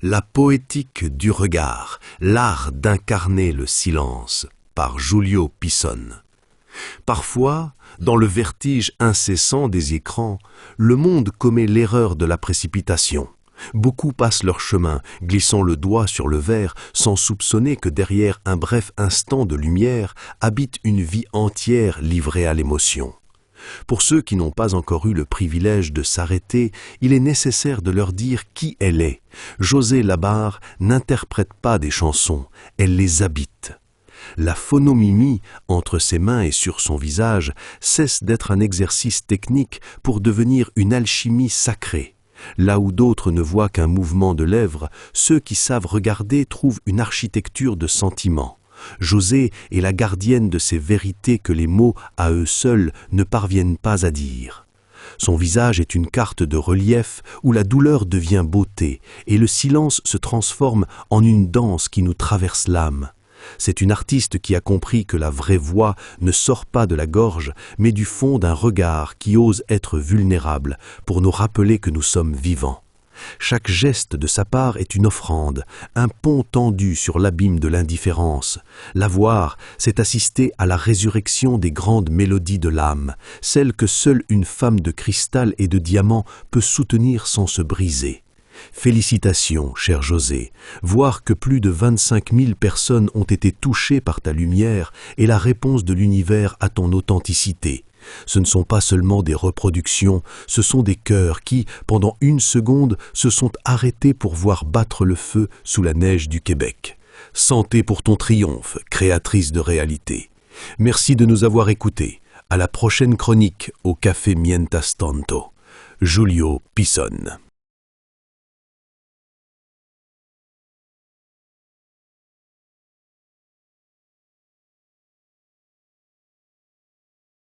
La poétique du regard, l'art d'incarner le silence, par Giulio Pisson. Parfois, dans le vertige incessant des écrans, le monde commet l'erreur de la précipitation. Beaucoup passent leur chemin, glissant le doigt sur le verre, sans soupçonner que derrière un bref instant de lumière habite une vie entière livrée à l'émotion. Pour ceux qui n'ont pas encore eu le privilège de s'arrêter, il est nécessaire de leur dire qui elle est. José Labarre n'interprète pas des chansons, elle les habite. La phonomimie, entre ses mains et sur son visage, cesse d'être un exercice technique pour devenir une alchimie sacrée. Là où d'autres ne voient qu'un mouvement de lèvres, ceux qui savent regarder trouvent une architecture de sentiments. José est la gardienne de ces vérités que les mots, à eux seuls, ne parviennent pas à dire. Son visage est une carte de relief où la douleur devient beauté et le silence se transforme en une danse qui nous traverse l'âme. C'est une artiste qui a compris que la vraie voix ne sort pas de la gorge, mais du fond d'un regard qui ose être vulnérable pour nous rappeler que nous sommes vivants. Chaque geste de sa part est une offrande, un pont tendu sur l'abîme de l'indifférence. La voir, c'est assister à la résurrection des grandes mélodies de l'âme, celles que seule une femme de cristal et de diamant peut soutenir sans se briser. Félicitations, cher José. Voir que plus de 25 000 personnes ont été touchées par ta lumière est la réponse de l'univers à ton authenticité. Ce ne sont pas seulement des reproductions, ce sont des cœurs qui, pendant une seconde, se sont arrêtés pour voir battre le feu sous la neige du Québec. Santé pour ton triomphe, créatrice de réalité. Merci de nous avoir écoutés. À la prochaine chronique au Café Mientras Tanto. Giulio Pisson.